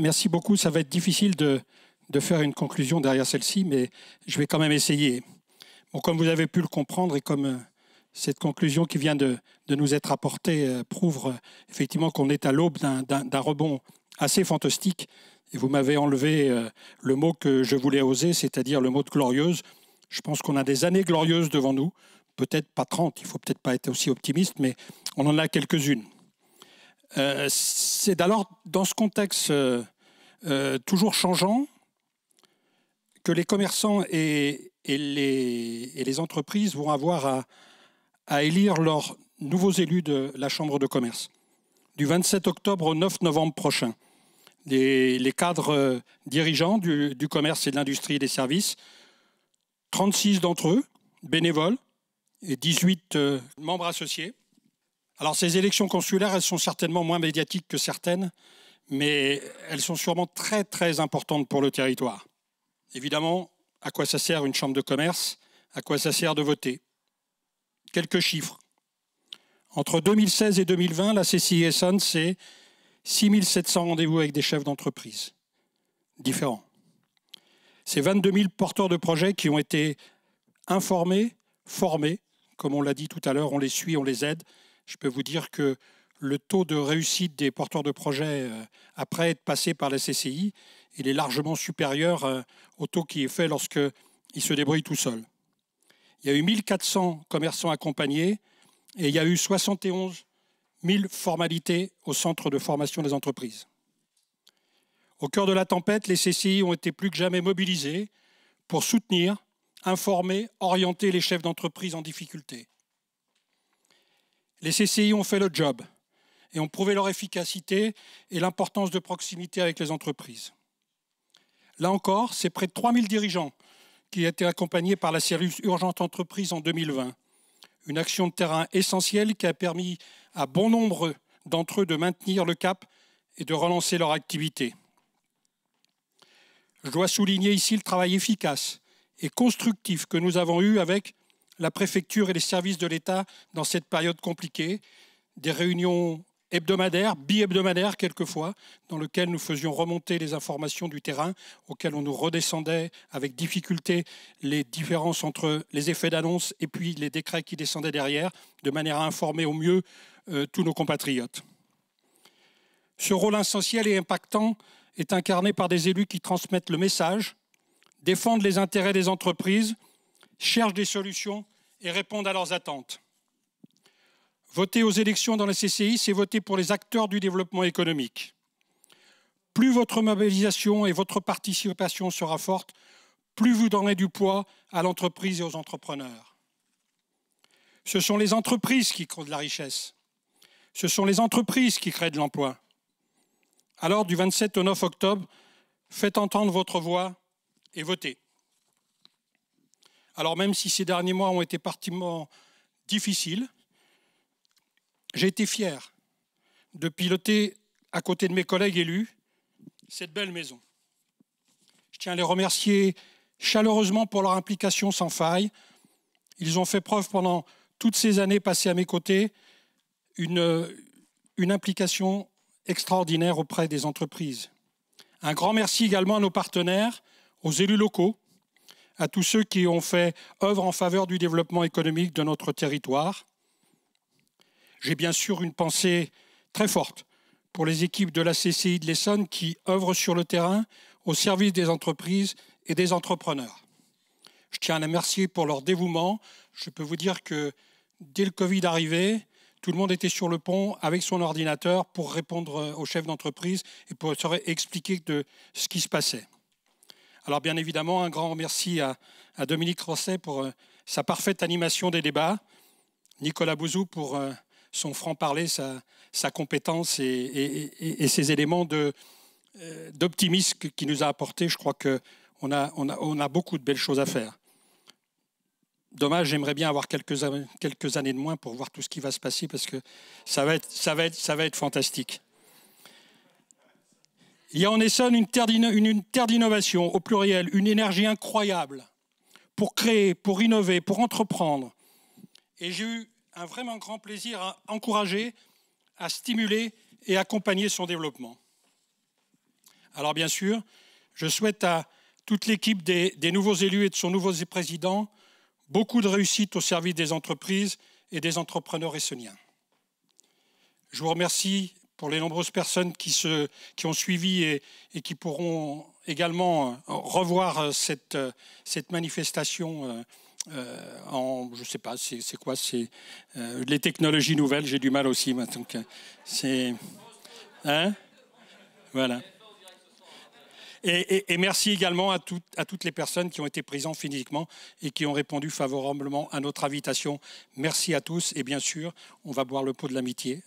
merci beaucoup. Ça va être difficile de faire une conclusion derrière celle-ci, mais je vais quand même essayer. Bon, comme vous avez pu le comprendre et comme cette conclusion qui vient de nous être apportée prouve effectivement qu'on est à l'aube d'un rebond assez fantastique. Et vous m'avez enlevé le mot que je voulais oser, c'est-à-dire le mot de glorieuse. Je pense qu'on a des années glorieuses devant nous. Peut-être pas 30, il ne faut peut-être pas être aussi optimiste, mais on en a quelques-unes. C'est alors dans ce contexte toujours changeant que les commerçants et les entreprises vont avoir à élire leurs nouveaux élus de la Chambre de commerce. Du 27 octobre au 9 novembre prochain, les cadres dirigeants du commerce et de l'industrie et des services, 36 d'entre eux, bénévoles, et 18 membres associés. Alors ces élections consulaires, elles sont certainement moins médiatiques que certaines, mais elles sont sûrement très très importantes pour le territoire. Évidemment, à quoi ça sert une chambre de commerce? À quoi ça sert de voter? Quelques chiffres. Entre 2016 et 2020, la CCI Essonne, c'est 6 700 rendez-vous avec des chefs d'entreprise différents. C'est 22 000 porteurs de projets qui ont été informés, formés. Comme on l'a dit tout à l'heure, on les suit, on les aide. Je peux vous dire que le taux de réussite des porteurs de projets après être passés par la CCI, il est largement supérieur au taux qui est fait lorsqu'ils se débrouillent tout seuls. Il y a eu 1400 commerçants accompagnés et il y a eu 71 000 formalités au centre de formation des entreprises. Au cœur de la tempête, les CCI ont été plus que jamais mobilisés pour soutenir, informer, orienter les chefs d'entreprise en difficulté. Les CCI ont fait le job et ont prouvé leur efficacité et l'importance de proximité avec les entreprises. Là encore, c'est près de 3000 dirigeants qui ont été accompagnés par la cellule Urgente Entreprise en 2020. Une action de terrain essentielle qui a permis à bon nombre d'entre eux de maintenir le cap et de relancer leur activité. Je dois souligner ici le travail efficace et constructif que nous avons eu avec la préfecture et les services de l'État dans cette période compliquée, des réunions hebdomadaires, bi-hebdomadaires quelquefois, dans lesquelles nous faisions remonter les informations du terrain, auxquelles on nous redescendait avec difficulté les différences entre les effets d'annonce et puis les décrets qui descendaient derrière, de manière à informer au mieux tous nos compatriotes. Ce rôle essentiel et impactant est incarné par des élus qui transmettent le message, défendent les intérêts des entreprises, cherchent des solutions et répondent à leurs attentes. Voter aux élections dans la CCI, c'est voter pour les acteurs du développement économique. Plus votre mobilisation et votre participation sera forte, plus vous donnerez du poids à l'entreprise et aux entrepreneurs. Ce sont les entreprises qui créent de la richesse. Ce sont les entreprises qui créent de l'emploi. Alors, du 27 au 9 octobre, faites entendre votre voix et votez. Alors, même si ces derniers mois ont été particulièrement difficiles, j'ai été fier de piloter à côté de mes collègues élus cette belle maison. Je tiens à les remercier chaleureusement pour leur implication sans faille. Ils ont fait preuve pendant toutes ces années passées à mes côtés une implication extraordinaire auprès des entreprises. Un grand merci également à nos partenaires, aux élus locaux, à tous ceux qui ont fait œuvre en faveur du développement économique de notre territoire. J'ai bien sûr une pensée très forte pour les équipes de la CCI de l'Essonne qui œuvrent sur le terrain au service des entreprises et des entrepreneurs. Je tiens à les remercier pour leur dévouement. Je peux vous dire que dès le Covid arrivait, tout le monde était sur le pont avec son ordinateur pour répondre aux chefs d'entreprise et pour expliquer de ce qui se passait. Alors bien évidemment, un grand merci à Dominique Rosset pour sa parfaite animation des débats, Nicolas Bouzou pour son franc-parler, sa compétence et ses éléments d'optimisme qu'il nous a apporté. Je crois qu'on a beaucoup de belles choses à faire. Dommage, j'aimerais bien avoir quelques années de moins pour voir tout ce qui va se passer parce que ça va être fantastique. Il y a en Essonne une terre d'innovation, au pluriel, une énergie incroyable pour créer, pour innover, pour entreprendre. Et j'ai eu un vraiment grand plaisir à encourager, à stimuler et accompagner son développement. Alors bien sûr, je souhaite à toute l'équipe des nouveaux élus et de son nouveau président beaucoup de réussite au service des entreprises et des entrepreneurs essonniens. Je vous remercie pour les nombreuses personnes qui ont suivi et qui pourront également revoir cette manifestation je ne sais pas, c'est quoi, c'est les technologies nouvelles, j'ai du mal aussi maintenant. C'est... Hein? Voilà. Et merci également à toutes les personnes qui ont été présentes physiquement et qui ont répondu favorablement à notre invitation. Merci à tous et bien sûr, on va boire le pot de l'amitié